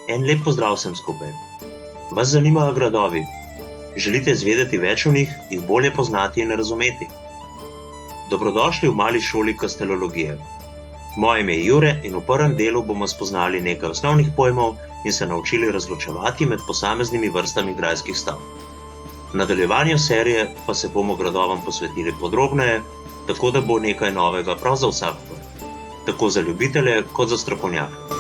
En lep pozdrav vsem skupaj. Vas zanimajo gradovi? Želite izvedeti več o njih, jih bolje poznati in razumeti? Dobrodošli v mali šoli kastelologije. Moje ime je Jure in v prvem delu bomo spoznali nekaj osnovnih pojmov in se naučili razločevati med posameznimi vrstami grajskih stavb. V nadaljevanju serije pa se bomo gradovom posvetili podrobneje, tako da bo nekaj novega prav za vsakogar, tako za ljubitelje kot za strokovnjake.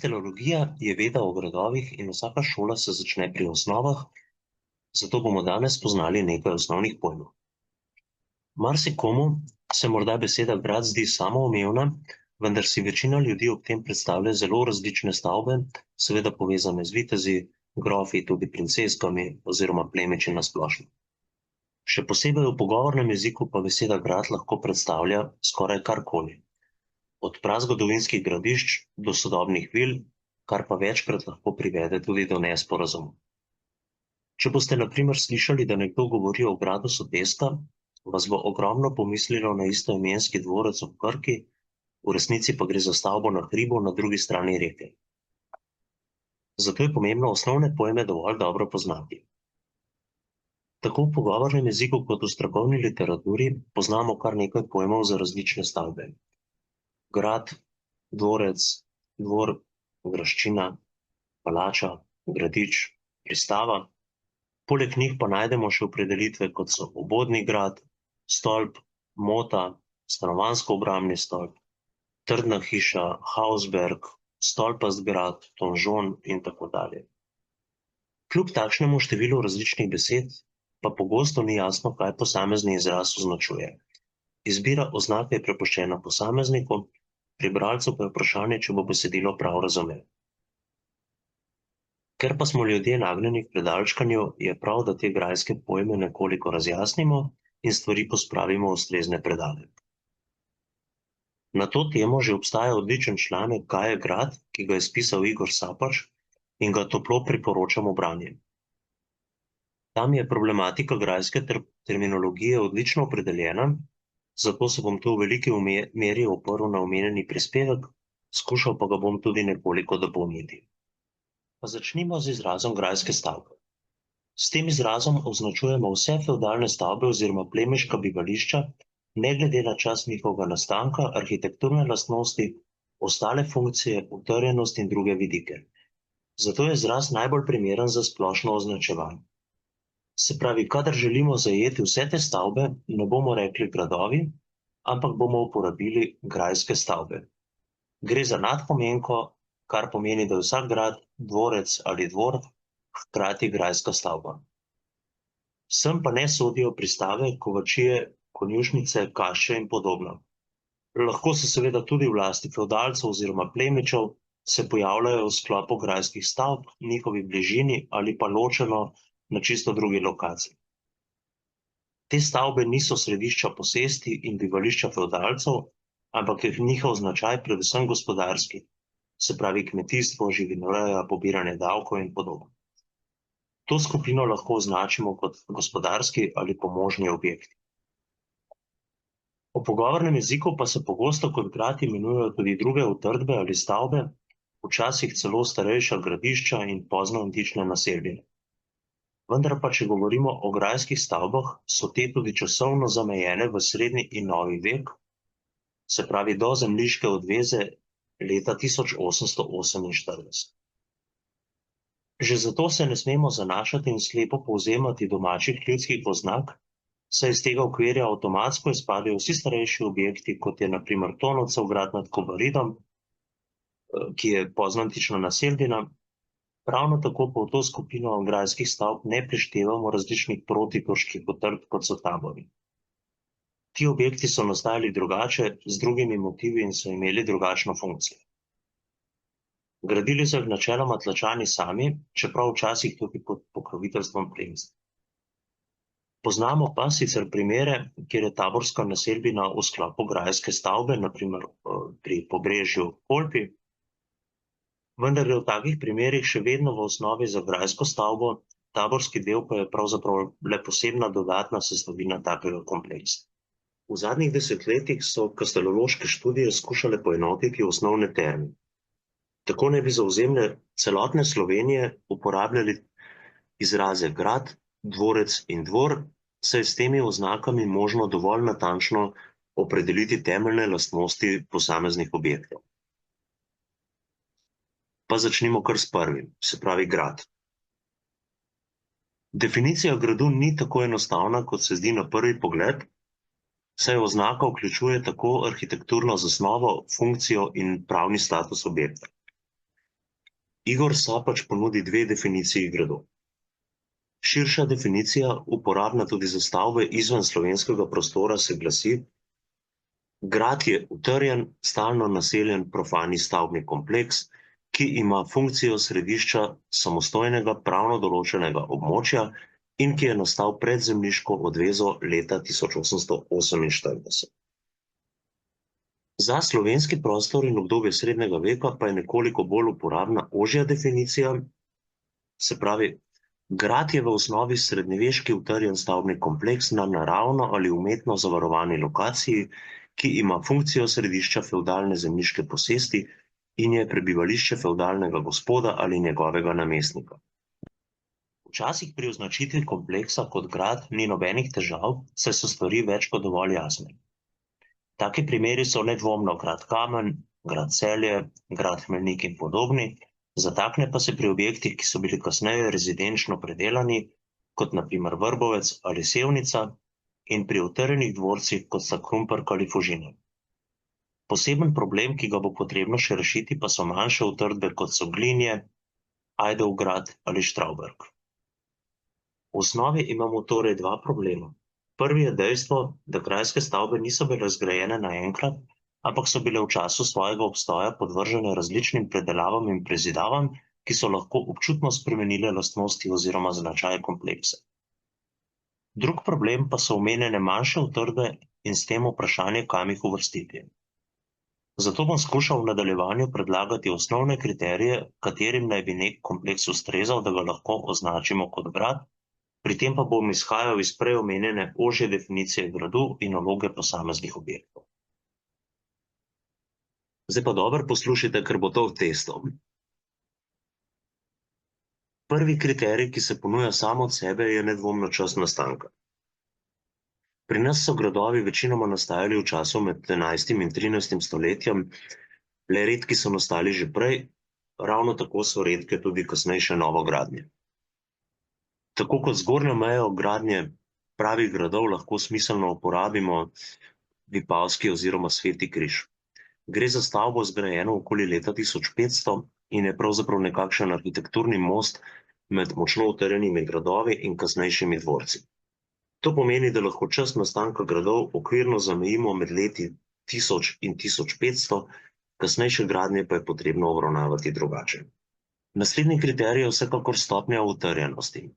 Kastelologija je veda o gradovih in vsaka šola se začne pri osnovah, zato bomo danes spoznali nekaj osnovnih pojmov. Marsikomu se morda beseda grad zdi samoumevna, vendar si večina ljudi ob tem predstavlja zelo različne stavbe, seveda povezane z vitezi, grofi, tudi princeskami oziroma plemiči na splošno. Še posebej v pogovornem jeziku pa beseda grad lahko predstavlja skoraj karkoli. Od prazgodovinskih gradišč do sodobnih vil, kar pa večkrat lahko privede tudi do nesporazumov. Če boste na primer slišali, da nekdo govori o gradu Soteska, vas bo ogromno pomislilo na istoimenski dvorec ob Krki, v resnici pa gre za stavbo na hribu na drugi strani reke. Zato je pomembno osnovne pojme dovolj dobro poznati. Tako v pogovornem jeziku kot v strokovni literaturi poznamo kar nekaj pojmov za različne stavbe. Grad, dvorec, dvor, graščina, palača, gradič, pristava. Poleg njih pa najdemo še opredelitve, kot so obodni grad, stolp, mota, stanovanjsko-obrambni stolp, trdna hiša, hausberg, stolpast grad, donžon in tako dalje. Kljub takšnemu številu različnih besed pa pogosto ni jasno, kaj posamezni izraz označuje. Izbira oznake je prepuščena posamezniku, pri bralcu pa je vprašanje, če bo besedilo prav razumel. Ker pa smo ljudje nagnjeni k predalčkanju, je prav, da te grajske pojme nekoliko razjasnimo in stvari pospravimo v ustrezne predale. Na to temo že obstaja odličen članek Kaj je grad, ki ga je spisal Igor Sapač in ga toplo priporočam v branje. Tam je problematika grajske terminologije odlično opredeljena, zato se bom tu v veliki meri oprl na omenjeni prispevek, skušal pa ga bom tudi nekoliko dopolniti. Pa začnimo z izrazom grajske stavbe. S tem izrazom označujemo vse fevdalne stavbe oziroma plemiška bivališča, ne glede na čas njihovega nastanka, arhitekturne lastnosti, ostale funkcije, utrjenost in druge vidike. Zato je izraz najbolj primeren za splošno označevanje. Se pravi, kadar želimo zajeti vse te stavbe, ne bomo rekli gradovi, ampak bomo uporabili grajske stavbe. Gre za nadpomenko, kar pomeni, da je vsak grad, dvorec ali dvor hkrati grajska stavba. Sem pa ne sodijo pristave, kovačije, konjušnice, kašče in podobno. Lahko se seveda tudi v lasti fevdalcev oziroma plemičev se pojavljajo v sklopu grajskih stavb, njihovi bližini ali pa ločeno na čisto drugi lokaciji. Te stavbe niso središča posesti in bivališča fevdalcev, ampak je njihov značaj predvsem gospodarski, se pravi kmetijstvo, živinoreja, pobiranje davkov in podobno. To skupino lahko označimo kot gospodarski ali pomožni objekti. V pogovornem jeziku pa se pogosto kot grad imenujejo tudi druge utrdbe ali stavbe, včasih celo starejša gradišča in pozno antične naselbine. Vendar pa, če govorimo o grajskih stavbah, so te tudi časovno zamejene v srednji in novi vek, se pravi do zemljiške odveze leta 1848. Že zato se ne smemo zanašati in slepo povzemati domačih ljudskih oznak, saj iz tega okvirja avtomatsko izpadejo vsi starejši objekti, kot je na primer Tonovcev grad nad Kobaridom, ki je poznantična naseljina. Ravno tako pa v to skupino grajskih stavb ne prištevamo različnih protiturških utrdb, kot so tabori. Ti objekti so nastajali drugače, z drugimi motivi in so imeli drugačno funkcijo. Gradili so jih načeloma tlačani sami, čeprav včasih tudi pod pokroviteljstvom plemstva. Poznamo pa sicer primere, kjer je taborska naselbina v sklopu grajske stavbe, na primer pri Pobrežju Kolpi, vendar je v takih primerih še vedno v osnovi za grajsko stavbo, taborski del pa je pravzaprav le posebna dodatna sestavina takega kompleksa. V zadnjih desetletjih so kastelološke študije skušale poenotiti osnovne termine. Tako naj bi za ozemlje celotne Slovenije uporabljali izraze grad, dvorec in dvor, saj je s temi oznakami možno dovolj natančno opredeliti temeljne lastnosti posameznih objektov. Pa začnimo kar s prvim, se pravi grad. Definicija gradu ni tako enostavna, kot se zdi na prvi pogled, saj oznaka vključuje tako arhitekturno zasnovo, funkcijo in pravni status objekta. Igor Sapač ponudi dve definiciji gradu. Širša definicija, uporabna tudi za stavbe izven slovenskega prostora, se glasi: grad je utrjen, stalno naseljen profani stavbni kompleks, ki ima funkcijo središča samostojnega pravno določenega območja in ki je nastal pred zemljiško odvezo leta 1848. Za slovenski prostor in obdobje srednjega veka pa je nekoliko bolj uporabna ožja definicija, se pravi, grad je v osnovi srednjeveški utrjen stavbni kompleks na naravno ali umetno zavarovani lokaciji, ki ima funkcijo središča fevdalne zemljiške posesti in je prebivališče fevdalnega gospoda ali njegovega namestnika. Včasih pri označitvi kompleksa kot grad ni nobenih težav, saj so stvari več kot dovolj jasne. Taki primeri so nedvomno grad Kamen, grad Celje, grad Hmelnik in podobni, zatakne pa se pri objektih, ki so bili kasneje rezidenčno predelani, kot na primer Vrbovec ali Sevnica, in pri utrjenih dvorcih, kot sta Krumperk ali Fužine. Poseben problem, ki ga bo potrebno še rešiti, pa so manjše utrdbe, kot so Glinje, Ajdovgrad ali Štravberk. V osnovi imamo torej dva problema. Prvi je dejstvo, da grajske stavbe niso bile zgrajene naenkrat, ampak so bile v času svojega obstoja podvržene različnim predelavam in prezidavam, ki so lahko občutno spremenile lastnosti oziroma značaje kompleksa. Drug problem pa so omenjene manjše utrdbe in s tem vprašanje, kam jih uvrstiti. Zato bom skušal v nadaljevanju predlagati osnovne kriterije, katerim naj bi nek kompleks ustrezal, da ga lahko označimo kot grad, pri tem pa bom izhajal iz prej omenjene ožje definicije gradu in naloge posameznih objektov. Zdaj pa dobro poslušajte, ker bo to testom. Prvi kriterij, ki se ponuja samo od sebe, je nedvomno čas nastanka. Pri nas so gradovi večinoma nastajali v času med 11. in 13. stoletjem, le redki so nastali že prej, ravno tako so redke tudi kasnejše novogradnje. Tako kot zgornjo mejo gradnje pravih gradov lahko smiselno uporabimo Vipavski oziroma Sveti križ. Gre za stavbo zgrajeno okoli leta 1500 in je pravzaprav nekakšen arhitekturni most med močno utrjenimi gradovi in kasnejšimi dvorci. To pomeni, da lahko čas nastanka gradov okvirno zamejimo med leti 1000 in 1500, kasnejše gradnje pa je potrebno obravnavati drugače. Naslednji kriterij je vsekakor stopnja utrjenosti.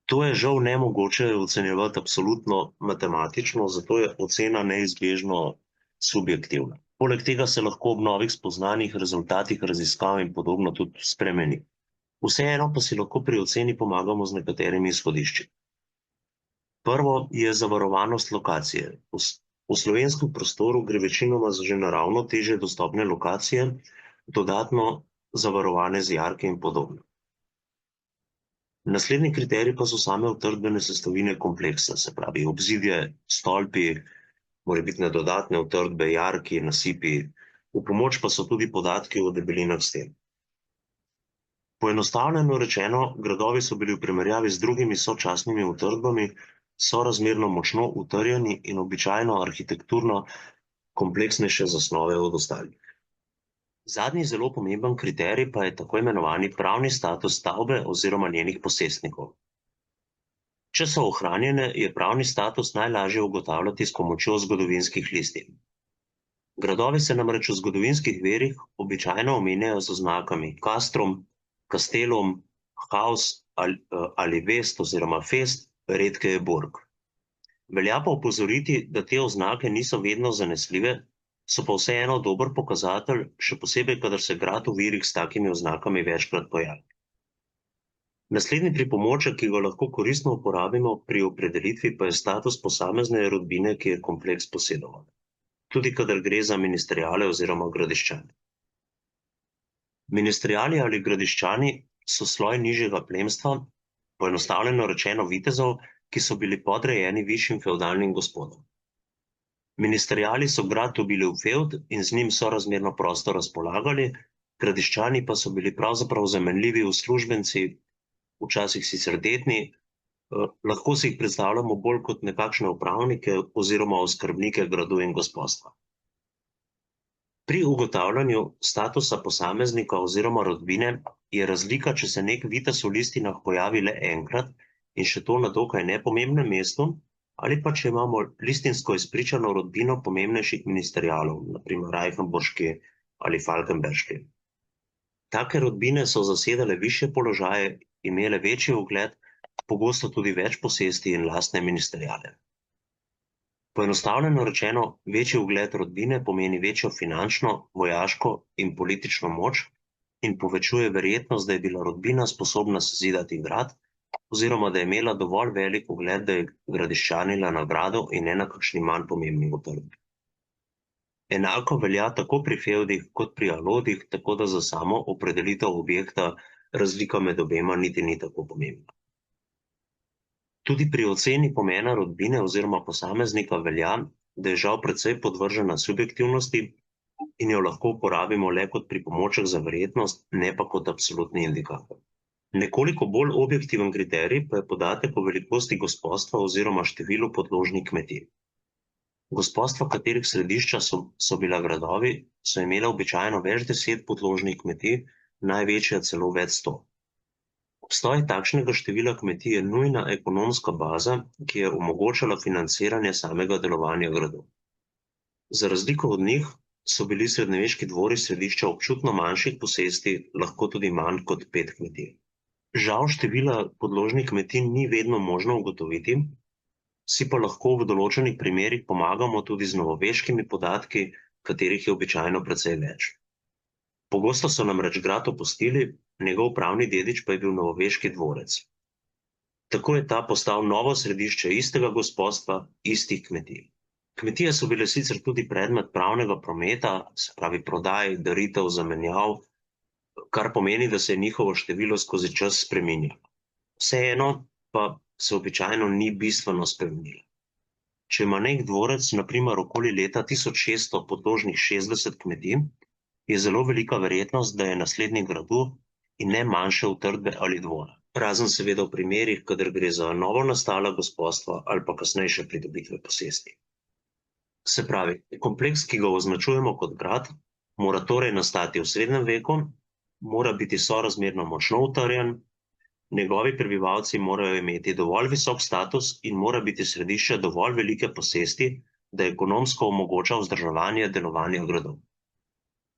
To je žal nemogoče ocenjevati absolutno matematično, zato je ocena neizbežno subjektivna. Poleg tega se lahko ob novih spoznanjih, rezultatih raziskav in podobno tudi spremeni. Vseeno pa si lahko pri oceni pomagamo z nekaterimi izhodišči. Prvo je zavarovanost lokacije. V slovenskem prostoru gre večinoma za že naravno težje dostopne lokacije, dodatno zavarovane z jarke in podobno. Naslednji kriterij pa so same utrdbene sestavine kompleksa, se pravi obzidje, stolpi, morebitne dodatne utrdbe, jarki, nasipi, V pomoč pa so tudi podatki o debelinah sten. Poenostavljeno rečeno, gradovi so bili v primerjavi z drugimi sočasnimi utrdbami sorazmerno močno utrjeni in običajno arhitekturno kompleksnejše zasnove od ostalih. Zadnji zelo pomemben kriterij pa je tako imenovani pravni status stavbe oziroma njenih posestnikov. Če so ohranjene, je pravni status najlažje ugotavljati s pomočjo zgodovinskih listin. Gradovi se namreč v zgodovinskih virih običajno omenjajo z oznakami castrum, castellum, house ali vest oziroma fest, redkeje burg. Velja pa opozoriti, da te oznake niso vedno zanesljive, so pa vseeno dober pokazatelj, še posebej, kadar se grad v virih s takimi oznakami večkrat pojavi. Naslednji pripomoček, ki ga lahko koristno uporabimo pri opredelitvi, pa je status posamezne rodbine, ki je kompleks posedoval, tudi kadar gre za ministeriale oziroma gradiščane. Ministeriali ali gradiščani so sloj nižjega plemstva, poenostavljeno rečeno vitezov, ki so bili podrejeni višjim fevdalnim gospodom. Ministeriali so grad dobili v fevd in z njim sorazmerno prosto razpolagali, gradiščani pa so bili pravzaprav zamenljivi uslužbenci, včasih sicer dedni, lahko si jih predstavljamo bolj kot nekakšne upravnike oziroma oskrbnike gradu in gospodstva. Pri ugotavljanju statusa posameznika oziroma rodbine je razlika, če se nek vitez v listinah pojavi le enkrat in še to na dokaj nepomembnem mestu, ali pa če imamo listinsko izpričano rodbino pomembnejših ministerialov, na primer Reichenburški ali Falkenberški. Take rodbine so zasedale višje položaje, imele večji ugled, pogosto tudi več posesti in lastne ministeriale. Poenostavljeno rečeno, večji ugled rodbine pomeni večjo finančno, vojaško in politično moč in povečuje verjetnost, da je bila rodbina sposobna sezidati grad, oziroma da je imela dovolj velik ugled, da je gradiščanila na gradu in ne na kakšni manj pomembni utrdbi. Enako velja tako pri fevdih kot pri alodih, tako da za samo opredelitev objekta razlika med obema niti ni tako pomembna. Tudi pri oceni pomena rodbine oziroma posameznika velja, da je žal precej podvržena subjektivnosti in jo lahko uporabimo le kot pripomoček za verjetnost, ne pa kot absolutni indikator. Nekoliko bolj objektiven kriterij pa je podatek o velikosti gospodstva oziroma številu podložnih kmetij. Gospodstva, katerih središča so bila gradovi, so imela običajno več 10 podložnih kmetij, največja celo več 100. Obstoj takšnega števila kmetij je nujna ekonomska baza, ki je omogočala financiranje samega delovanja gradu. Za razliko od njih so bili srednjeveški dvori središča občutno manjših posesti, lahko tudi manj kot 5 kmetij. Žal števila podložnih kmetij ni vedno možno ugotoviti, si pa lahko v določenih primerih pomagamo tudi z novoveškimi podatki, katerih je običajno precej več. Pogosto so namreč grad opustili, njegov pravni dedič pa je bil novoveški dvorec. Tako je ta postal novo središče istega gospodstva, istih kmetij. Kmetije so bile sicer tudi predmet pravnega prometa, se pravi prodaj, daritev, zamenjav, kar pomeni, da se je njihovo število skozi čas spreminjalo. Vseeno pa se običajno ni bistveno spremenilo. Če ima nek dvorec, na primer okoli leta 1600 podložnih 60 kmetij, je zelo velika verjetnost, da je naslednji gradu in ne manjše utrdbe ali dvora. Razen seveda v primerih, kadar gre za novo nastala gospodstva ali pa kasnejše pridobitve posesti. Se pravi, kompleks, ki ga označujemo kot grad, mora torej nastati v srednjem veku, mora biti sorazmerno močno utrjen, njegovi prebivalci morajo imeti dovolj visok status in mora biti središče dovolj velike posesti, da ekonomsko omogoča vzdrževanje delovanja gradu.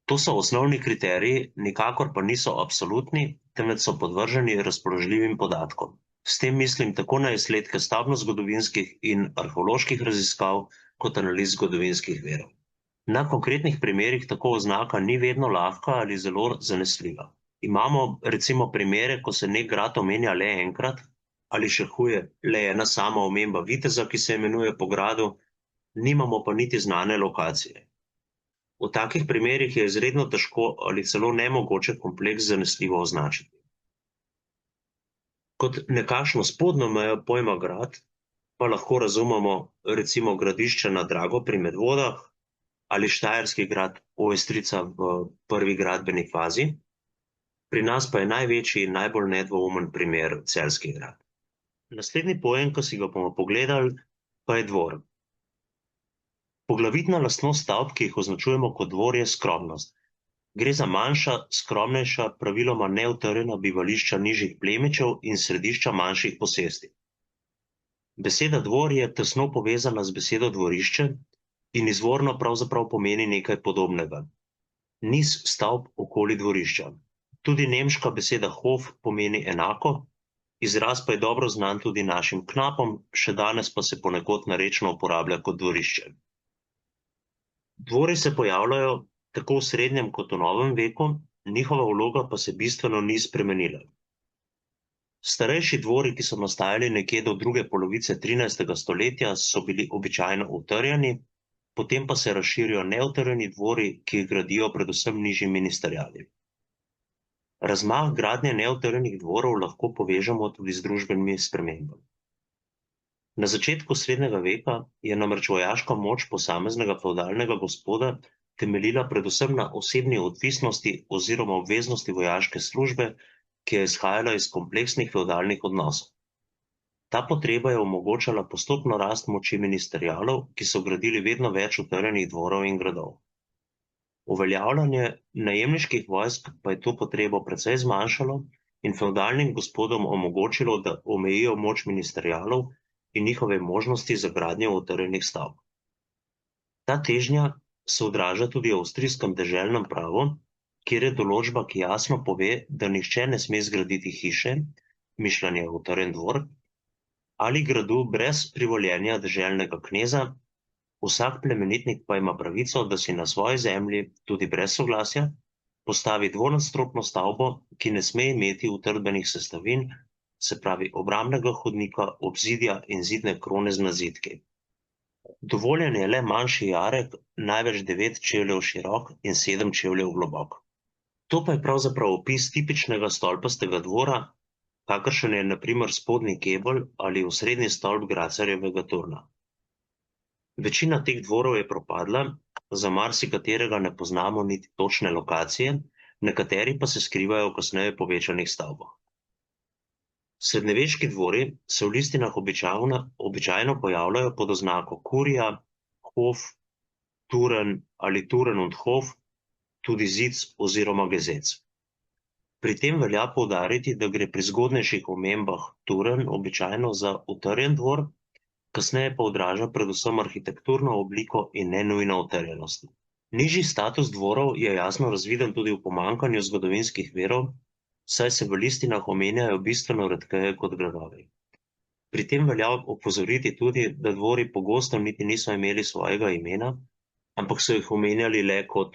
To so osnovni kriteriji, nikakor pa niso absolutni, temveč so podvrženi razpoložljivim podatkom. S tem mislim tako na izsledke stavbno-zgodovinskih in arheoloških raziskav, kot analiz zgodovinskih virov. Na konkretnih primerih tako oznaka ni vedno lahka ali zelo zanesljiva. Imamo recimo primere, ko se nek grad omenja le enkrat, ali še huje, le ena sama omemba viteza, ki se imenuje po gradu, nimamo pa niti znane lokacije. V takih primerih je izredno težko ali celo nemogoče kompleks zanesljivo označiti. Kot nekakšno spodnjo mejo pojma grad pa lahko razumemo recimo gradišče na Drago pri Medvodah ali štajerski grad Ojstrica v prvi gradbeni fazi. Pri nas pa je največji in najbolj nedvoumen primer Celjski grad. Naslednji pojem, ki si ga bomo pogledali, pa je dvor. Poglavitna lastnost stavb, ki jih označujemo kot dvor, je skromnost. Gre za manjša, skromnejša, praviloma neutrjena bivališča nižjih plemičev in središča manjših posesti. Beseda dvor je tesno povezana z besedo dvorišče in izvorno pravzaprav pomeni nekaj podobnega. Niz stavb okoli dvorišča. Tudi nemška beseda Hof pomeni enako, izraz pa je dobro znan tudi našim knapom, še danes pa se ponekod narečno uporablja kot dvorišče. Dvori se pojavljajo tako v srednjem kot v novem veku, njihova vloga pa se bistveno ni spremenila. Starejši dvori, ki so nastajali nekje do druge polovice 13. stoletja, so bili običajno utrjeni, potem pa se razširijo neutrjeni dvori, ki jih gradijo predvsem nižji ministeriali. Razmah gradnje neutrjenih dvorov lahko povežemo tudi z družbenimi spremembami. Na začetku srednjega veka je namreč vojaška moč posameznega fevdalnega gospoda temeljila predvsem na osebni odvisnosti oziroma obveznosti vojaške službe, ki je izhajala iz kompleksnih fevdalnih odnosov. Ta potreba je omogočala postopno rast moči ministerialov, ki so gradili vedno več utrjenih dvorov in gradov. Uveljavljanje najemniških vojsk pa je to potrebo precej zmanjšalo in fevdalnim gospodom omogočilo, da omejijo moč ministerialov in njihove možnosti za gradnjo utrjenih stavb. Ta težnja se odraža tudi v avstrijskem deželnem pravu, kjer je določba, ki jasno pove, da nihče ne sme zgraditi hiše, mišljen je utrjen dvor, ali gradu brez privoljenja deželnega kneza, vsak plemenitnik pa ima pravico, da si na svoji zemlji, tudi brez soglasja, postavi dvonadstropno stavbo, ki ne sme imeti utrdbenih sestavin, se pravi obrambnega hodnika, obzidja in zidne krone z nazidki. Dovoljen je le manjši jarek, največ 9 čevljev širok in 7 čevljev globok. To pa je pravzaprav opis tipičnega stolpastega dvora, kakršen je na primer spodnji kebelj ali osrednji stolp Gracarjevega turna. Večina teh dvorov je propadla, za marsikaterega ne poznamo niti točne lokacije, nekateri pa se skrivajo v kasneje povečanih stavbah. Srednjeveški dvori se v listinah običajno pojavljajo pod oznako kurija, hof, turen ali turen und hof, tudi zic oziroma gezec. Pri tem velja poudariti, da gre pri zgodnejših omembah turen običajno za utrjen dvor, kasneje pa odraža predvsem arhitekturno obliko in ne nujno utrjenost. Nižji status dvorov je jasno razviden tudi v pomanjkanju zgodovinskih virov, saj se v listinah omenjajo bistveno redkeje kot gradovi. Pri tem velja opozoriti tudi, da dvori pogosto niti niso imeli svojega imena, ampak so jih omenjali le kot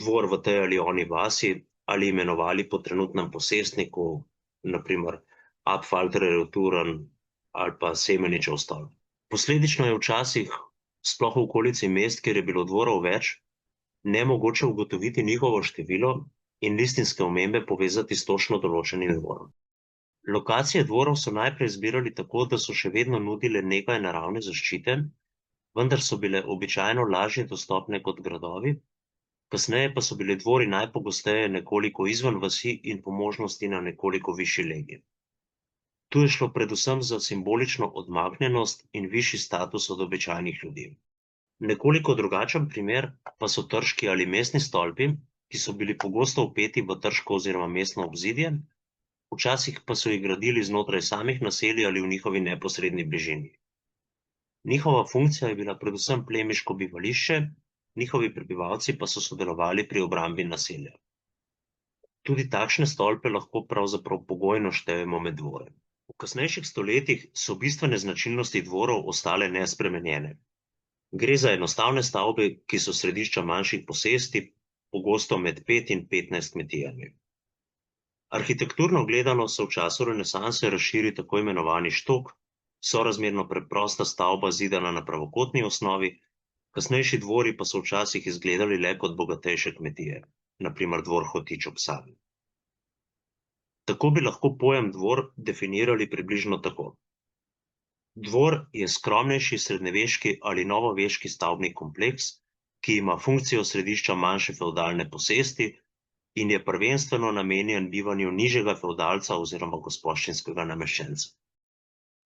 dvor v tej ali oni vasi ali imenovali po trenutnem posestniku, na primer Abfaltrerjev Turn ali pa Semeničev stolp. Posledično je včasih, sploh v okolici mest, kjer je bilo dvorov več, nemogoče ugotoviti njihovo število in listinske omembe povezati s točno določenim dvorom. Lokacije dvorov so najprej izbirali tako, da so še vedno nudile nekaj naravne zaščite, vendar so bile običajno lažje dostopne kot gradovi, kasneje pa so bili dvori najpogosteje nekoliko izven vasi in po možnosti na nekoliko višji legi. Tu je šlo predvsem za simbolično odmaknjenost in višji status od običajnih ljudi. Nekoliko drugačen primer pa so trški ali mestni stolpi, ki so bili pogosto vpeti v trško oziroma mestno obzidje, včasih pa so jih gradili znotraj samih naselij ali v njihovi neposredni bližini. Njihova funkcija je bila predvsem plemiško bivališče, njihovi prebivalci pa so sodelovali pri obrambi naselja. Tudi takšne stolpe lahko pravzaprav pogojno štejemo med dvore. V kasnejših stoletjih so bistvene značilnosti dvorov ostale nespremenjene. Gre za enostavne stavbe, ki so središča manjših posesti, pogosto med 5 in 15 kmetijami. Arhitekturno gledano se v času renesanse razširi tako imenovani štok, sorazmerno preprosta stavba zidana na pravokotni osnovi, kasnejši dvori pa so včasih izgledali le kot bogatejše kmetije, na primer dvor Hotič ob Savi. Tako bi lahko pojem dvor definirali približno tako. Dvor je skromnejši srednjeveški ali novoveški stavbni kompleks, ki ima funkcijo središča manjše fevdalne posesti in je prvenstveno namenjen bivanju nižjega fevdalca oziroma gospoščinskega nameščenca.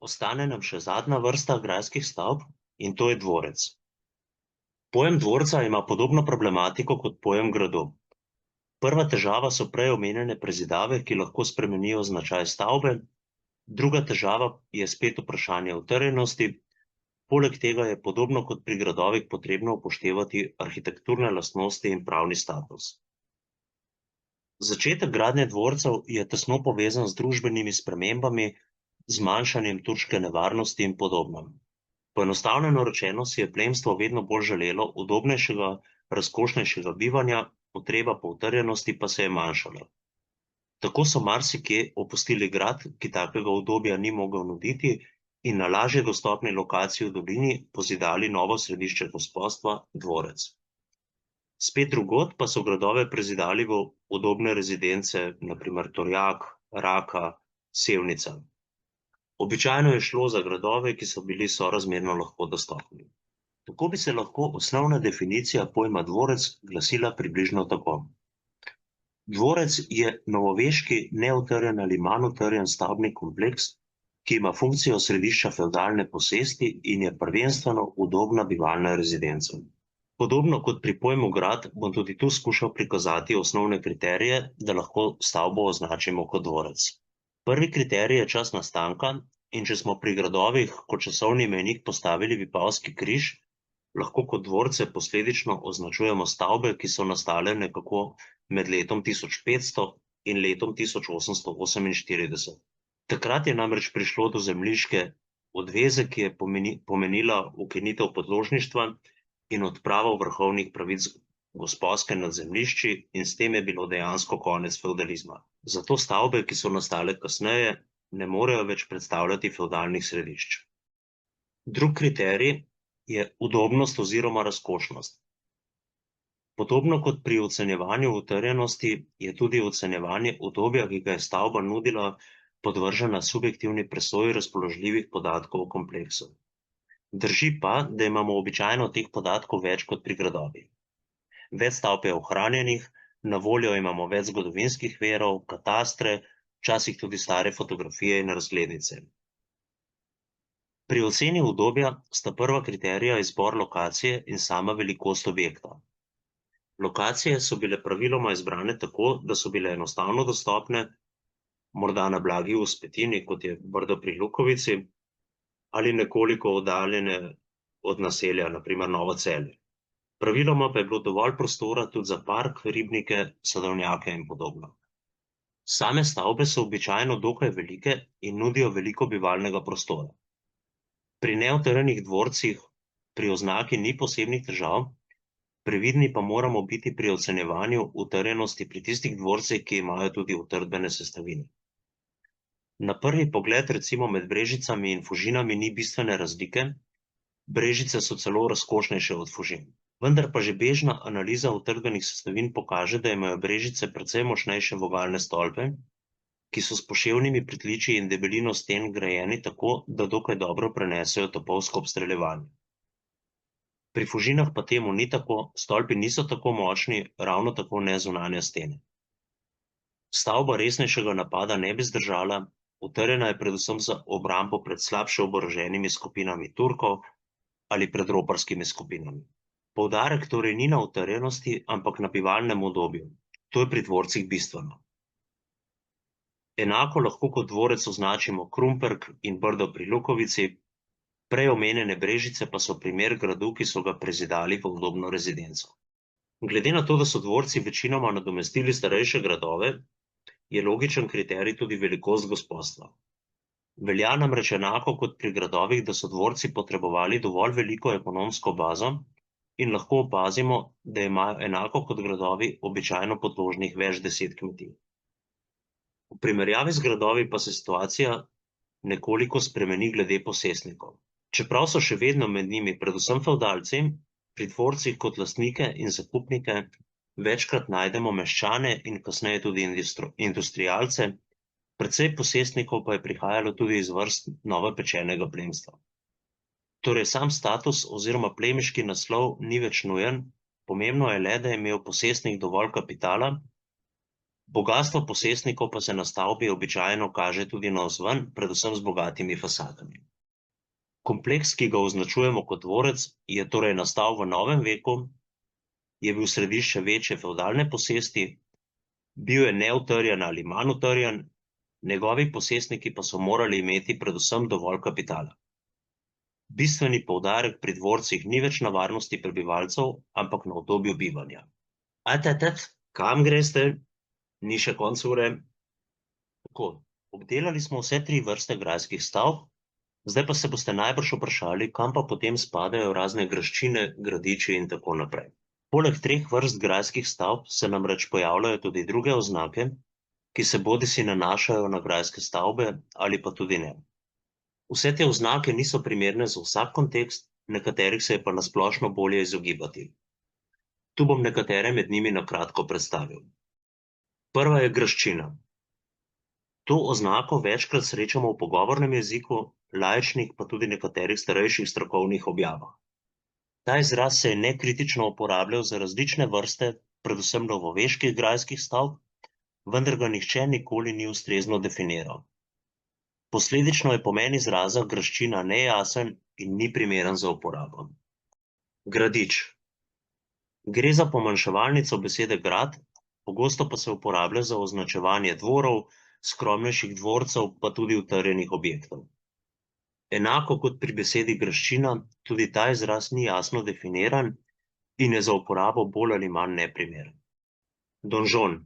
Ostane nam še zadnja vrsta grajskih stavb in to je dvorec. Pojem dvorca ima podobno problematiko kot pojem gradu. Prva težava so prej omenjene prezidave, ki lahko spremenijo značaj stavbe, druga težava je spet vprašanje utrjenosti, poleg tega je podobno kot pri gradovih potrebno upoštevati arhitekturne lastnosti in pravni status. Začetek gradnje dvorcev je tesno povezan z družbenimi spremembami, zmanjšanjem turške nevarnosti in podobno. Poenostavljeno rečeno si je plemstvo vedno bolj želelo udobnejšega, razkošnejšega bivanja, potreba po utrjenosti pa se je manjšala. Tako so marsikje opustili grad, ki takega udobja ni mogel nuditi, in na lažje dostopni lokaciji v dolini pozidali novo središče gospodstva, dvorec. Spet drugod pa so gradove prezidali v udobne rezidence, na primer Torjak, Raka, Sevnica. Običajno je šlo za gradove, ki so bili sorazmerno lahko dostopni. Tako bi se lahko osnovna definicija pojma dvorec glasila približno tako. Dvorec je novoveški neutrjen ali manj utrjen stavbni kompleks, ki ima funkcijo središča fevdalne posesti in je prvenstveno udobna bivalna rezidenca. Podobno kot pri pojmu grad, bom tudi tu skušal prikazati osnovne kriterije, da lahko stavbo označimo kot dvorec. Prvi kriterij je čas nastanka, in če smo pri gradovih kot časovni mejnik postavili Vipavski križ, lahko kot dvorce posledično označujemo stavbe, ki so nastale nekako med letom 1500 in letom 1848. Takrat je namreč prišlo do zemljiške odveze, ki je pomenila ukinitev podložništva in odpravo vrhovnih pravic gospodske nad zemljišči, in s tem je bilo dejansko konec fevdalizma. Zato stavbe, ki so nastale kasneje, ne morejo več predstavljati fevdalnih središč. Drug kriterij je udobnost oziroma razkošnost. Podobno kot pri ocenjevanju utrjenosti je tudi ocenjevanje udobja, ki ga je stavba nudila, podvržena subjektivni presoji razpoložljivih podatkov o kompleksu. Drži pa, da imamo običajno teh podatkov več kot pri gradovih. Več stavb je ohranjenih, na voljo imamo več zgodovinskih virov, katastre, včasih tudi stare fotografije in razglednice. Pri oceni udobja sta prva kriterija izbor lokacije in sama velikost objekta. Lokacije so bile praviloma izbrane tako, da so bile enostavno dostopne, morda na blagi vzpetini, kot je Brdo pri Lukovici, ali nekoliko oddaljene od naselja, na primer Novo Celje. Praviloma pa je bilo dovolj prostora tudi za park, ribnike, sadovnjake in podobno. Same stavbe so običajno dokaj velike in nudijo veliko bivalnega prostora. Pri neutrjenih dvorcih pri oznaki ni posebnih težav, previdni pa moramo biti pri ocenjevanju utrjenosti pri tistih dvorcih, ki imajo tudi utrdbene sestavine. Na prvi pogled recimo med Brežicami in Fužinami ni bistvene razlike, Brežice so celo razkošnejše od Fužin. Vendar pa že bežna analiza utrdbenih sestavin pokaže, da imajo Brežice precej močnejše vogalne stolpe, ki so s poševnimi pritličji in debelino sten grajeni tako, da dokaj dobro prenesejo topovsko obstreljevanje. Pri Fužinah pa temu ni tako, stolpi niso tako močni, ravno tako ne zunanje stene. Stavba resnejšega napada ne bi zdržala, utrjena je predvsem za obrambo pred slabše oboroženimi skupinami Turkov ali pred roparskimi skupinami. Poudarek torej ni na utrjenosti, ampak na bivalnem udobju. To je pri dvorcih bistveno. Enako lahko kot dvorec označimo Krumperk in Brdo pri Lukovici, prej omenjene Brežice pa so primer gradu, ki so ga prezidali v udobno rezidenco. Glede na to, da so dvorci večinoma nadomestili starejše gradove, je logičen kriterij tudi velikost gospodstva. Velja namreč enako kot pri gradovih, da so dvorci potrebovali dovolj veliko ekonomsko bazo in lahko opazimo, da imajo enako kot gradovi običajno podložnih več 10 kmetij. V primerjavi z gradovi pa se situacija nekoliko spremeni glede posestnikov. Čeprav so še vedno med njimi predvsem fevdalci, pri dvorcih kot lastnike in zakupnike večkrat najdemo meščane in kasneje tudi industrialce, precej posestnikov pa je prihajalo tudi iz vrst novopečenega plemstva. Torej sam status oziroma plemiški naslov ni več nujen, pomembno je le, da je imel posestnik dovolj kapitala, bogastvo posestnikov pa se na stavbi običajno kaže tudi navzven, predvsem z bogatimi fasadami. Kompleks, ki ga označujemo kot dvorec, je torej nastal v novem veku, je bil središče večje fevdalne posesti, bil je neutrjen ali manj utrjen, njegovi posestniki pa so morali imeti predvsem dovolj kapitala. Bistveni poudarek pri dvorcih ni več na varnosti prebivalcev, ampak na udobju bivanja. Kam greste? Ni še konec ure. Tako, obdelali smo vse 3 vrste grajskih stavb, zdaj pa se boste najbrž vprašali, kam pa potem spadajo razne graščine, gradiči in tako naprej. Poleg 3 vrst grajskih stavb se namreč pojavljajo tudi druge oznake, ki se bodisi nanašajo na grajske stavbe ali pa tudi ne. Vse te oznake niso primerne za vsak kontekst, nekaterih se je pa na splošno bolje izogibati. Tu bom nekatere med njimi na kratko predstavil. Prva je graščina. To oznako večkrat srečamo v pogovornem jeziku, laičnih pa tudi nekaterih starejših strokovnih objavah. Ta izraz se je nekritično uporabljal za različne vrste, predvsem novoveških grajskih stavb, vendar ga nihče nikoli ni ustrezno definiral. Posledično je pomen izraza graščina nejasen in ni primeren za uporabo. Gradič. Gre za pomanjševalnico besede grad, pogosto pa se uporablja za označevanje dvorov, skromnejših dvorcev pa tudi utrjenih objektov. Enako kot pri besedi graščina, tudi ta izraz ni jasno definiran in je za uporabo bolj ali manj neprimeren. Donžon.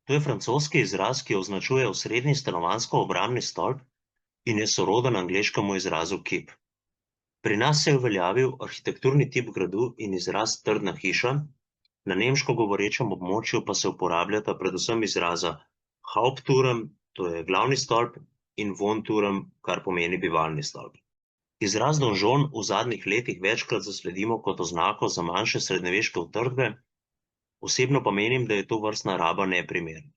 To je francoski izraz, ki označuje osrednji stanovanjsko-obrambni stolp in je soroden angleškemu izrazu keep. Pri nas se je uveljavil arhitekturni tip gradu in izraz trdna hiša, na nemško govorečem območju pa se uporabljata predvsem izraza Hauptturm, to je glavni stolp, in Wohnturm, kar pomeni bivalni stolp. Izraz donžon v zadnjih letih večkrat zasledimo kot oznako za manjše srednjeveške utrdbe, osebno pa menim, da je to vrstna raba neprimerna.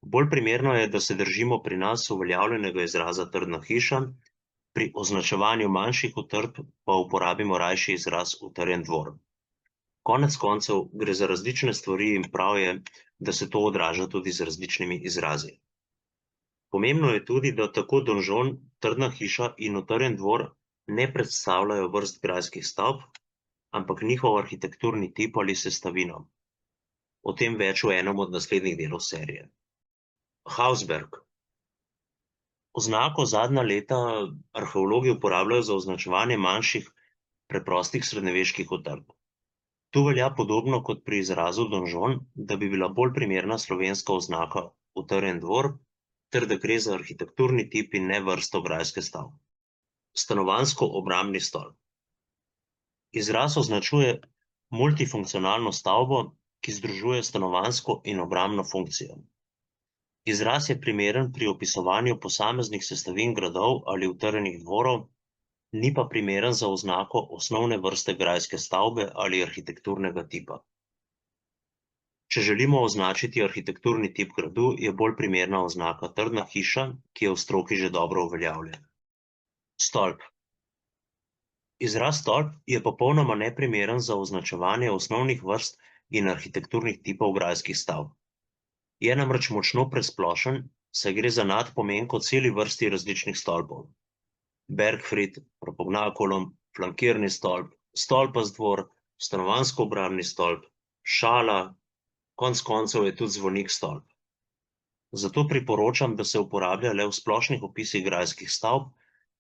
Bolj primerno je, da se držimo pri nas uveljavljenega izraza trdna hiša, pri označevanju manjših utrdb pa uporabimo rajši izraz utrjen dvor. Konec koncev gre za različne stvari in prav je, da se to odraža tudi z različnimi izrazi. Pomembno je tudi, da tako donžon, trdna hiša in utrjen dvor ne predstavljajo vrst grajskih stavb, ampak njihov arhitekturni tip ali sestavino. O tem več v enem od naslednjih delov serije. Hausberg. Oznako zadnja leta arheologi uporabljajo za označevanje manjših, preprostih srednjeveških utrdb. Tu velja podobno kot pri izrazu donžon, da bi bila bolj primerna slovenska oznaka utrjen dvor, ter da gre za arhitekturni tip in ne vrsto grajske stavbe. Stanovanjsko-obrambni stolp. Izraz označuje multifunkcionalno stavbo, ki združuje stanovanjsko in obrambno funkcijo. Izraz je primeren pri opisovanju posameznih sestavin gradov ali utrjenih dvorov, ni pa primeren za oznako osnovne vrste grajske stavbe ali arhitekturnega tipa. Če želimo označiti arhitekturni tip gradu, je bolj primerna oznaka trdna hiša, ki je v stroki že dobro uveljavljena. Stolp. Izraz stolp je popolnoma neprimeren za označevanje osnovnih vrst in arhitekturnih tipov grajskih stavb. Je namreč močno presplošen, saj gre za nadpomen kot celi vrsti različnih stolpov. Bergfried, propugnaculum, flankirni stolp, stolpast dvor, stanovanjsko-obrambni stolp, šala, konec koncev je tudi zvonik stolp. Zato priporočam, da se uporablja le v splošnih opisih grajskih stavb,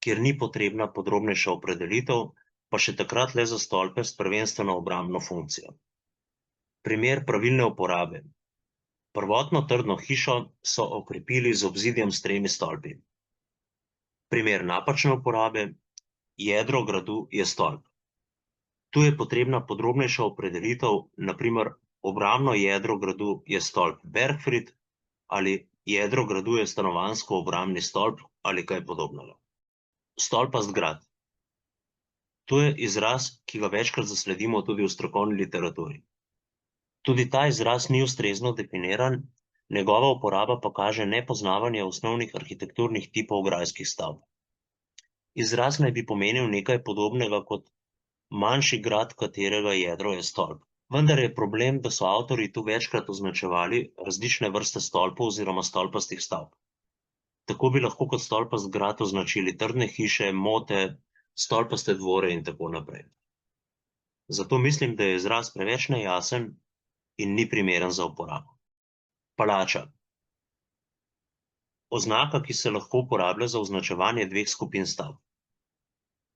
kjer ni potrebna podrobnejša opredelitev, pa še takrat le za stolpe s prvenstveno obrambno funkcijo. Primer pravilne uporabe. Prvotno trdno hišo so okrepili z obzidjem s 3 stolpi. Primer napačne uporabe. Jedro gradu je stolp. Tu je potrebna podrobnejša opredelitev, na primer obrambno jedro gradu je stolp Bergfried ali jedro gradu je stanovanjsko-obrambni stolp ali kaj podobnega. Stolpast grad. To je izraz, ki ga večkrat zasledimo tudi v strokovni literaturi. Tudi ta izraz ni ustrezno definiran, njegova uporaba pa kaže nepoznavanje osnovnih arhitekturnih tipov grajskih stavb. Izraz naj bi pomenil nekaj podobnega kot manjši grad, katerega jedro je stolp. Vendar je problem, da so avtorji tu večkrat označevali različne vrste stolpov oziroma stolpastih stavb. Tako bi lahko kot stolpast grad označili trdne hiše, mote, stolpaste dvore in tako naprej. Zato mislim, da je izraz preveč nejasen in ni primeren za uporabo. Palača. Oznaka, ki se lahko uporablja za označevanje dveh skupin stavb.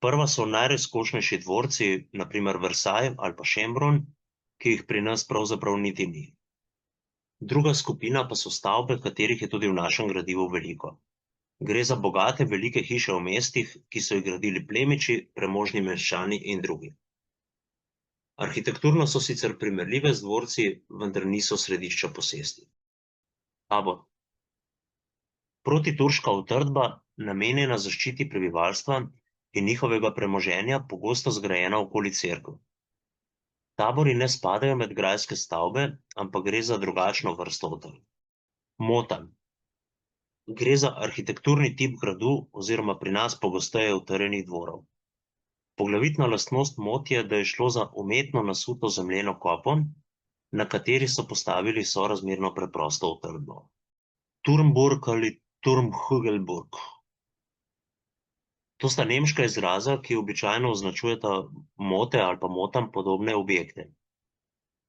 Prva so najrazkošnejši dvorci, na primer Versailles ali pa Schönbrunn, ki jih pri nas pravzaprav niti ni. Druga skupina pa so stavbe, katerih je tudi v našem gradivu veliko. Gre za bogate velike hiše v mestih, ki so jih gradili plemiči, premožni meščani in drugi. Arhitekturno so sicer primerljive z dvorci, vendar niso središča posesti. Tabor. Protiturška utrdba, namenjena zaščiti prebivalstva in njihovega premoženja, pogosto zgrajena okoli cerkev. Tabori ne spadajo med grajske stavbe, ampak gre za drugačno vrsto utrdb. Mota. Gre za arhitekturni tip gradu oziroma pri nas pogosteje utrjenih dvorov. Poglavitna lastnost mot je, da je šlo za umetno nasuto zemljeno kopo, na kateri so postavili sorazmerno preprosto utrdbo. Turmburg ali Turmhügelburg. To sta nemška izraza, ki običajno označujeta mote ali pa motam podobne objekte.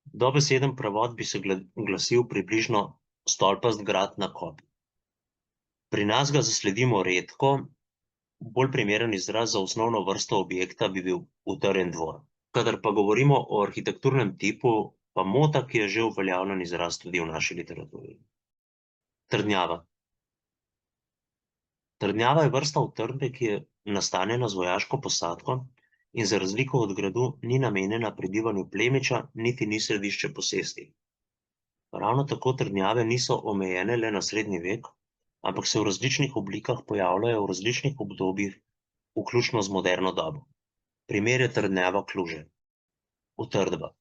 Dobeseden prevod bi se glasil približno stolpast grad na kopi. Pri nas ga zasledimo redko, bolj primeren izraz za osnovno vrsto objekta bi bil utrjen dvor. Kadar pa govorimo o arhitekturnem tipu, pa mota, ki je že uveljavljen izraz tudi v naši literaturi. Trdnjava. Trdnjava je vrsta utrdbe, ki je nastanjena z vojaško posadko in za razliko od gradu ni namenjena prebivanju plemiča, niti ni središče posesti. Ravno tako trdnjave niso omejene le na srednji vek, ampak se v različnih oblikah pojavljajo v različnih obdobjih, vključno z moderno dobo. Primer je trdnjava Kluže. Utrdba.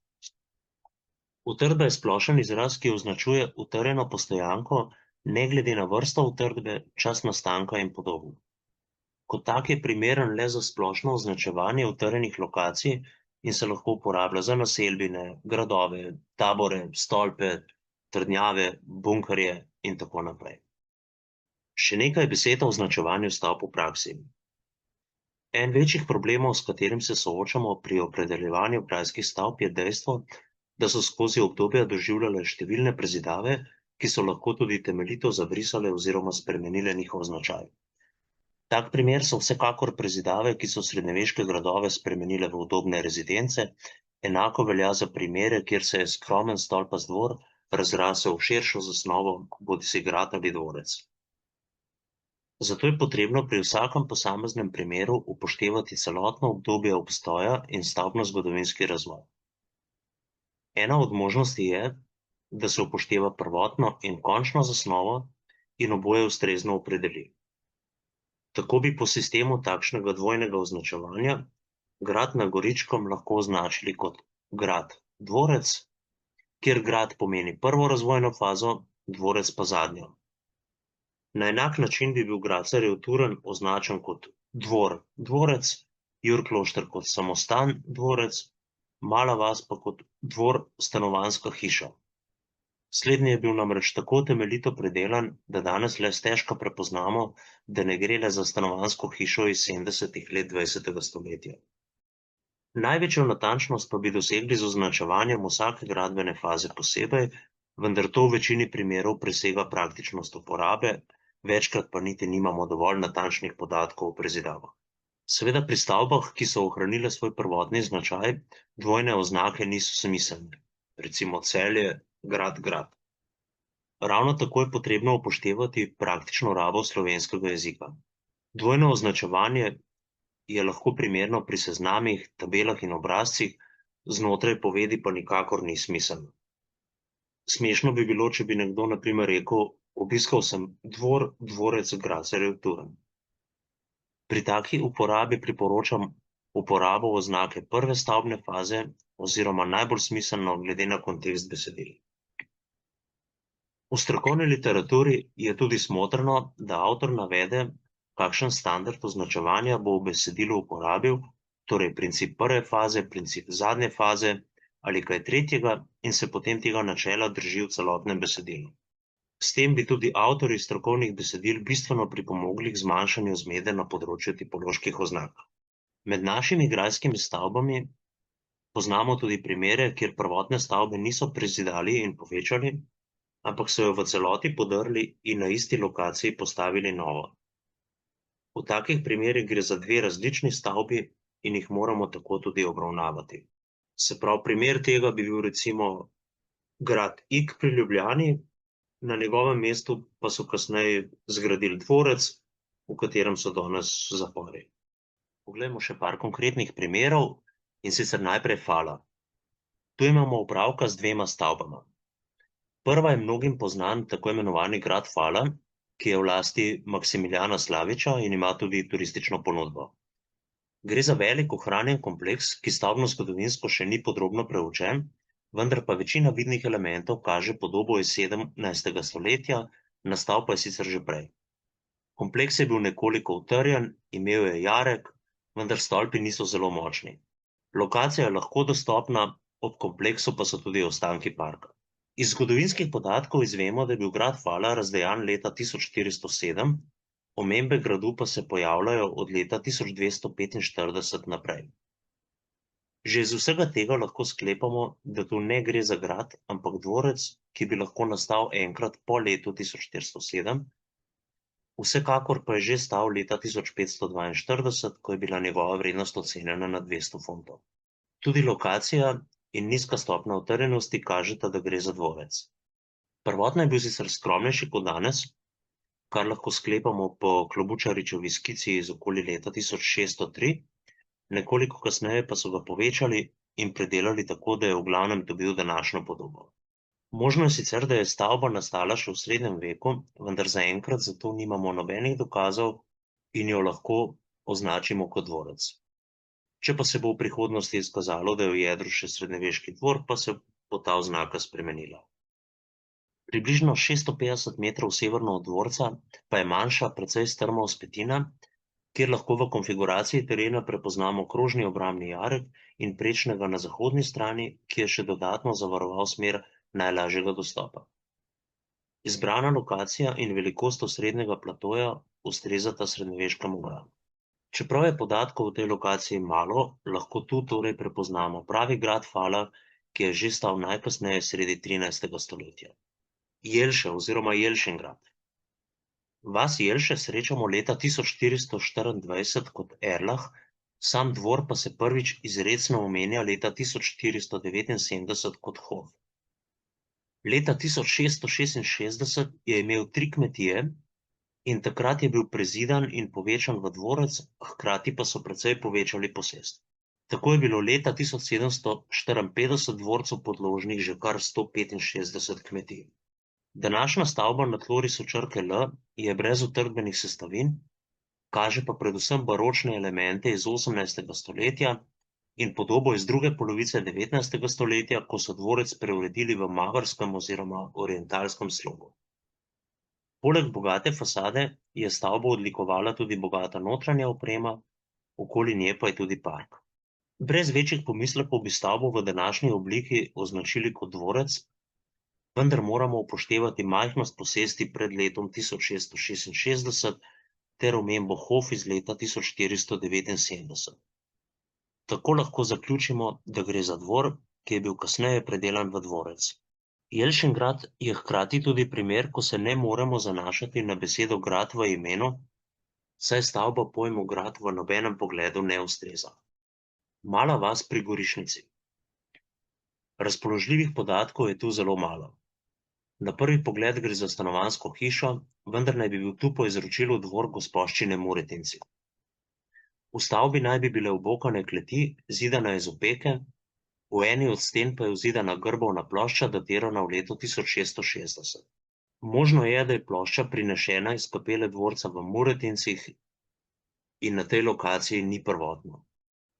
Utrdba je splošen izraz, ki označuje utrjeno postojanko, ne glede na vrsto utrdbe, čas nastanka in podobno. Kot tak je primeren le za splošno označevanje utrjenih lokacij in se lahko uporablja za naselbine, gradove, tabore, stolpe, trdnjave, bunkerje in tako naprej. Še nekaj besed o označevanju stavb v praksi. En večjih problemov, s katerim se soočamo pri opredeljevanju grajskih stavb, je dejstvo, da so skozi obdobja doživljale številne prezidave, ki so lahko tudi temeljito zabrisale oziroma spremenile njihov značaj. Tak primer so vsekakor prezidave, ki so srednjeveške gradove spremenile v udobne rezidence, enako velja za primere, kjer se je skromen stolpast dvor razrasel v širšo zasnovo, bodisi grad ali dvorec. Zato je potrebno pri vsakem posameznem primeru upoštevati celotno obdobje obstoja in stavbno-zgodovinski razvoj. Ena od možnosti je, da se upošteva prvotno in končno zasnovo in oboje ustrezno opredeli. Tako bi po sistemu takšnega dvojnega označevanja grad na Goričkem lahko označili kot grad dvorec, kjer grad pomeni prvo razvojno fazo, dvorec pa zadnjo. Na enak način bi bil grad Carjev Turn označen kot dvor dvorec, Jurklošter kot samostan dvorec, Mala vas pa kot dvor stanovanjska hiša. Slednji je bil namreč tako temeljito predelan, da danes le stežka prepoznamo, da ne gre le za stanovanjsko hišo iz 70. let 20. stoletja. Največjo natančnost pa bi dosegli z označevanjem vsake gradbene faze posebej, vendar to v večini primerov presega praktičnost uporabe, večkrat pa niti nimamo dovolj natančnih podatkov o prezidavah. Seveda pri stavbah, ki so ohranile svoj prvotni značaj, dvojne oznake niso smiselne. Recimo Celje, grad. Ravno tako je potrebno upoštevati praktično rabo slovenskega jezika. Dvojno označevanje je lahko primerno pri seznamih, tabelah in obrazcih, znotraj povedi pa nikakor ni smiselno. Smešno bi bilo, če bi nekdo na primer rekel: obiskal sem dvorec grad Carjev Turn. Pri taki uporabi priporočam uporabo oznake prve stavbne faze oziroma najbolj smiselno glede na kontekst besedil. V strokovni literaturi je tudi smotrno, da avtor navede, kakšen standard označevanja bo v besedilu uporabil, torej princip prve faze, princip zadnje faze ali kaj tretjega in se potem tega načela drži v celotnem besedilu. S tem bi tudi avtorji strokovnih besedil bistveno pripomogli k zmanjšanju zmede na področju tipoloških oznak. Med našimi grajskimi stavbami poznamo tudi primere, kjer prvotne stavbe niso prezidali in povečali, ampak so jo v celoti podrli in na isti lokaciji postavili novo. V takih primerih gre za dve različni stavbi in jih moramo tako tudi obravnavati. Se pravi, primer tega bi bil recimo grad Ig pri Ljubljani, na njegovem mestu pa so kasneje zgradili dvorec, v katerem so danes zapori. Poglejmo še par konkretnih primerov, in sicer najprej Fala. Tu imamo opravka z dvema stavbama. Prva je mnogim poznan tako imenovani grad Fala, ki je v lasti Maksimiljana Slaviča in ima tudi turistično ponudbo. Gre za velik ohranjen kompleks, ki stavbno-zgodovinsko še ni podrobno preučen, vendar pa večina vidnih elementov kaže podobo iz 17. stoletja, nastal pa je sicer že prej. Kompleks je bil nekoliko utrjen, imel je jarek, vendar stolpi niso zelo močni. Lokacija je lahko dostopna, ob kompleksu pa so tudi ostanki parka. Iz zgodovinskih podatkov izvemo, da je bil grad Fala razdejan leta 1407, omembe gradu pa se pojavljajo od leta 1245 naprej. Že iz vsega tega lahko sklepamo, da tu ne gre za grad, ampak dvorec, ki bi lahko nastal enkrat po letu 1407, vsekakor pa je že stal leta 1542, ko je bila njegova vrednost ocenjena na 200 funtov. Tudi lokacija in nizka stopnja utrjenosti kažeta, da gre za dvorec. Prvotno je bil sicer skromnejši kot danes, kar lahko sklepamo po Klobučaričevi skici iz okoli leta 1603, nekoliko kasneje pa so ga povečali in predelali tako, da je v glavnem dobil današnjo podobo. Možno je sicer, da je stavba nastala še v srednjem veku, vendar zaenkrat za to nimamo nobenih dokazov in jo lahko označimo kot dvorec. Če pa se bo v prihodnosti izkazalo, da je v jedru še srednjeveški dvor, pa se bo ta oznaka spremenila. Približno 650 metrov severno od dvorca pa je manjša, precej strma vzpetina, kjer lahko v konfiguraciji terena prepoznamo krožni obrambni jarek in prečnega na zahodni strani, ki je še dodatno zavaroval smer najlažjega dostopa. Izbrana lokacija in velikost osrednjega platoja ustrezata srednjeveškemu gradu. Čeprav je podatkov v tej lokaciji malo, lahko tu torej prepoznamo pravi grad Fala, ki je že stal najkasneje sredi 13. stoletja. Jelše oziroma Jelšingrad. Vas Jelše srečamo leta 1424 kot Erlah, sam dvor pa se prvič izrecno omenja leta 1479 kot Hof. Leta 1666 je imel 3 kmetije, in takrat je bil prezidan in povečan v dvorec, hkrati pa so precej povečali posest. Tako je bilo leta 1754 dvorcu podložnih že kar 165 kmetij. Današnja stavba na tlorisu črke L je brez utrdbenih sestavin, kaže pa predvsem baročne elemente iz 18. stoletja in podobo iz druge polovice 19. stoletja, ko so dvorec preuredili v mavarskem oziroma orientalskem slogu. Poleg bogate fasade je stavbo odlikovala tudi bogata notranja oprema, okoli nje pa je tudi park. Brez večjih pomislekov bi stavbo v današnji obliki označili kot dvorec, vendar moramo upoštevati majhnost posesti pred letom 1666 ter omembo Hof iz leta 1479. Tako lahko zaključimo, da gre za dvor, ki je bil kasneje predelan v dvorec. Jelšingrad je hkrati tudi primer, ko se ne moremo zanašati na besedo grad v imenu, saj stavba pojmu grad v nobenem pogledu ne ustreza. Mala vas pri Gorišnici. Razpoložljivih podatkov je tu zelo malo. Na prvi pogled gre za stanovanjsko hišo, vendar naj bi bil tu po izročilu dvor gospoščine Muretinci. V stavbi naj bi bile obokane kleti, zidane iz opeke, v eni od sten pa je vzidana grbovna plošča, datirana v letu 1660. Možno je, da je plošča prinešena iz kapele dvorca v Muretincih in na tej lokaciji ni prvotno.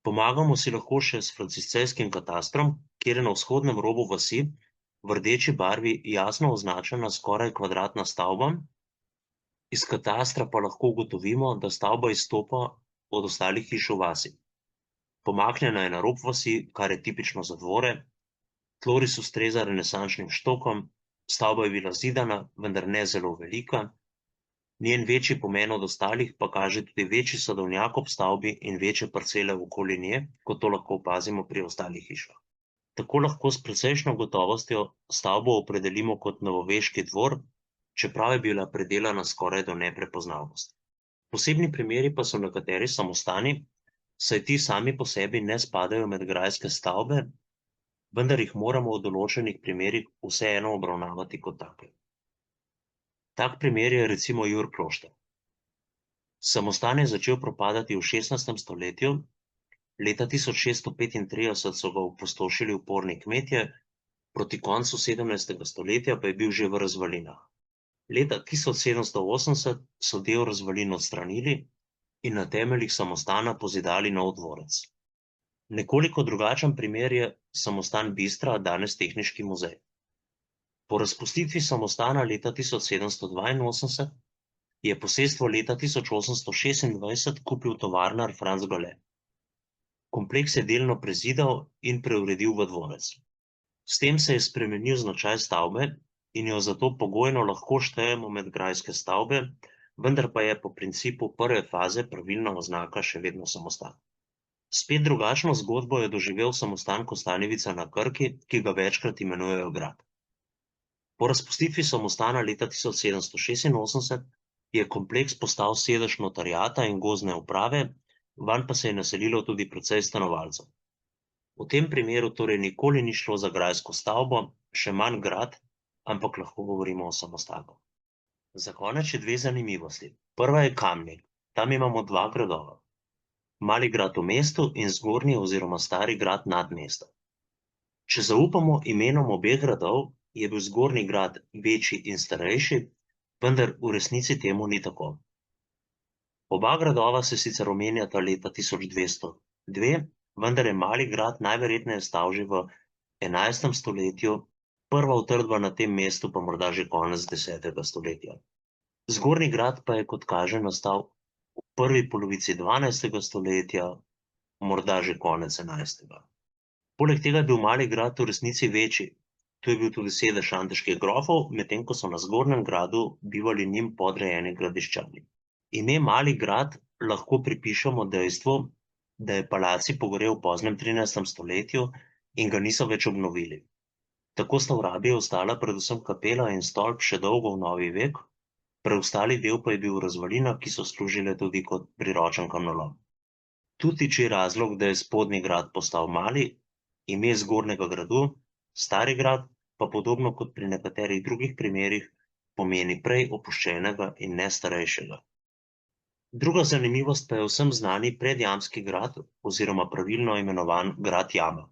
Pomagamo si lahko še s franciscejskim katastrom, kjer je na vzhodnem robu vasi v rdeči barvi jasno označena skoraj kvadratna stavba, iz katastra pa lahko ugotovimo, da stavba izstopa od ostalih hiš v vasi. Pomaknjena je na rob vasi, kar je tipično za dvore, Tloris ustreza renesančnim štokom, stavba je bila zidana, vendar ne zelo velika. Njen večji pomen od ostalih pa kaže tudi večji sadovnjak ob stavbi in večje parcele okoli nje, kot to lahko opazimo pri ostalih hišah. Tako lahko s precejšnjo gotovostjo stavbo opredelimo kot novoveški dvor, čeprav je bila predelana skoraj do neprepoznavnosti. Posebni primeri pa so nekateri samostani, saj ti sami po sebi ne spadajo med grajske stavbe, vendar jih moramo v določenih primerih vseeno obravnavati kot take. Tak primer je recimo Jur Klošter. Samostan je začel propadati v 16. stoletju, leta 1635 so ga opustošili uporni kmetje, proti koncu 17. stoletja pa je bil že v razvalinah. Leta 1780 so del razvalin odstranili in na temeljih samostana pozidali nov dvorec. Nekoliko drugačen primer je samostan Bistra, danes tehniški muzej. Po razpustitvi samostana leta 1782 je posestvo leta 1826 kupil tovarnar Franc Gale. Kompleks je delno prezidal in preuredil v dvorec. S tem se je spremenil značaj stavbe in jo zato pogojno lahko štejemo med grajske stavbe, vendar pa je po principu prve faze pravilna oznaka še vedno samostan. Spet drugačno zgodbo je doživel samostan Kostanjevica na Krki, ki ga večkrat imenujejo grad. Po razpustitvi samostana leta 1786 je kompleks postal sedež notariata in gozdne uprave, vanj pa se je naselilo tudi precej stanovalcev. V tem primeru torej nikoli ni šlo za grajsko stavbo, še manj grad, ampak lahko govorimo o samostanu. Za konec še dve zanimivosti. Prva je Kamnik. Tam imamo dva gradova. Mali grad v mestu in zgornji oziroma stari grad nad mestom. Če zaupamo imenom obeh gradov, je bil zgornji grad večji in starejši, vendar v resnici temu ni tako. Oba gradova se sicer omenjata leta 1202, vendar je mali grad najverjetneje stal že v 11. stoletju, prva utrdba na tem mestu pa morda že konec 10. stoletja. Zgornji grad pa je, kot kaže, nastal v prvi polovici 12. stoletja, morda že konec 11. Poleg tega je bil mali grad v resnici večji. Tu je bil tudi sedež andeških grofov, medtem ko so na zgornjem gradu bivali njim podrejeni gradiščani. Ime mali grad lahko pripišemo dejstvu, da je palacij pogorel v poznem 13. stoletju in ga niso več obnovili. Tako sta v rabi ostala predvsem kapela in stolp še dolgo v novi vek, preostali del pa je bil v razvalinah, ki so služile tudi kot priročen kamnolom. Tu tiči razlog, da je spodnji grad postal mali, ime zgornjega gradu, stari grad, pa podobno kot pri nekaterih drugih primerih, pomeni prej opuščenega in ne starejšega. Druga zanimivost pa je vsem znani predjamski grad oziroma pravilno imenovan grad Jama.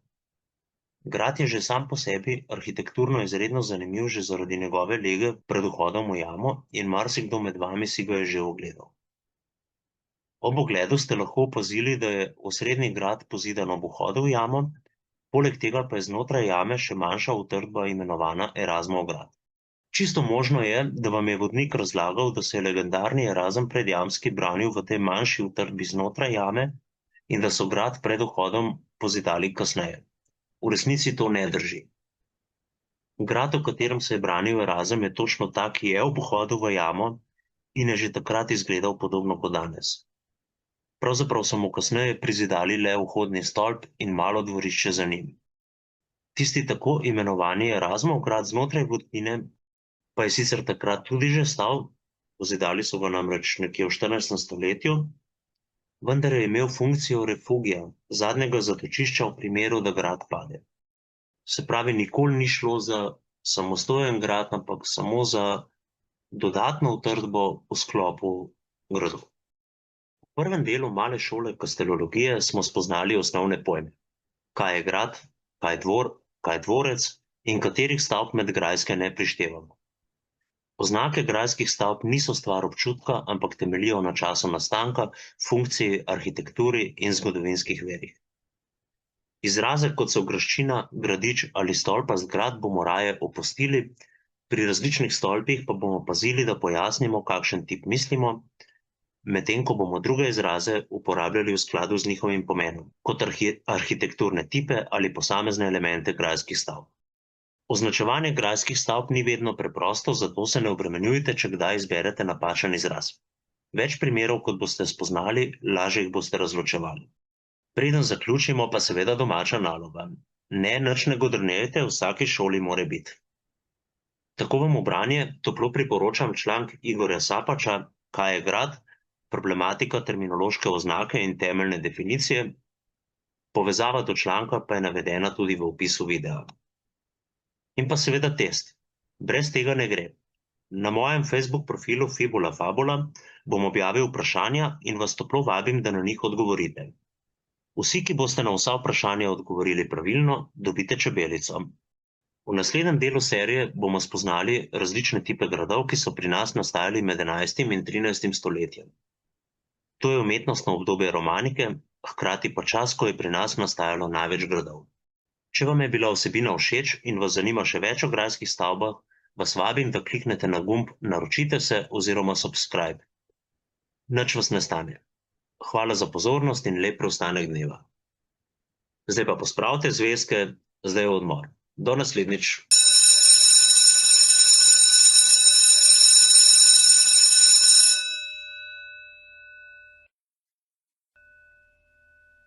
Grad je že sam po sebi arhitekturno izredno zanimiv že zaradi njegove lege pred vhodom v jamo in marsikdo med vami si ga je že ogledal. Ob ogledu ste lahko opazili, da je osrednji grad pozidan ob vhodu v jamo, poleg tega pa je znotraj jame še manjša utrdba imenovana Erazmov grad. Čisto možno je, da vam je vodnik razlagal, da se je legendarni Erazem predjamski branil v tej manjši utrdbi znotraj jame in da so grad pred vhodom pozidali kasneje. V resnici to ne drži. Grad, v katerem se je branil Erazem, je točno ta, ki je ob vhodu v jamo in je že takrat izgledal podobno kot danes. Pravzaprav so mu kasneje prizidali le vhodni stolp in malo dvorišče za njim. Tisti tako imenovani Erazmov grad znotraj vodnine pa je sicer takrat tudi že stal, pozidali so ga namreč nekje v 14. stoletju, vendar je imel funkcijo refugija, zadnjega zatočišča v primeru, da grad pade. Se pravi, nikoli ni šlo za samostojen grad, ampak samo za dodatno utrdbo v sklopu gradu. V prvem delu male šole kastelologije smo spoznali osnovne pojme. Kaj je grad, kaj je dvor, kaj je dvorec in katerih stavb med grajske ne prištevamo. Oznake grajskih stavb niso stvar občutka, ampak temeljijo na času nastanka, funkciji, arhitekturi in zgodovinskih verjih. Izraze, kot so graščina, gradič ali stolpa zgrad, bomo raje opustili, pri različnih stolpih pa bomo pazili, da pojasnimo, kakšen tip mislimo, medtem ko bomo druge izraze uporabljali v skladu z njihovim pomenom, kot arhitekturne tipe ali posamezne elemente grajskih stavb. Označevanje grajskih stavb ni vedno preprosto, zato se ne obremenjujte, če kdaj izberete napačen izraz. Več primerov, kot boste spoznali, lažje jih boste razločevali. Preden zaključimo, pa seveda domača naloga. Ne, nič ne godrnejte, v vsaki šoli mora biti. Tako vam v branje toplo priporočam članek Igorja Sapača Kaj je grad? Problematika terminološke oznake in temeljne definicije. Povezava do članka pa je navedena tudi v opisu videa. In pa seveda test. Brez tega ne gre. Na mojem Facebook profilu Fibula Fabula bom objavil vprašanja in vas toplo vabim, da na njih odgovorite. Vsi, ki boste na vsa vprašanja odgovorili pravilno, dobite čebelico. V naslednjem delu serije bomo spoznali različne tipe gradov, ki so pri nas nastajali med 11. in 13. stoletjem. To je umetnostno obdobje romanike, hkrati pa čas, ko je pri nas nastajalo največ gradov. Če vam je bila vsebina všeč in vas zanima še več o grajskih stavbah, vas vabim, da kliknete na gumb Naročite se oziroma subscribe. Nič vas ne stane. Hvala za pozornost in lep preostanek dneva. Zdaj pa pospravite zvezke, zdaj je odmor. Do naslednjič.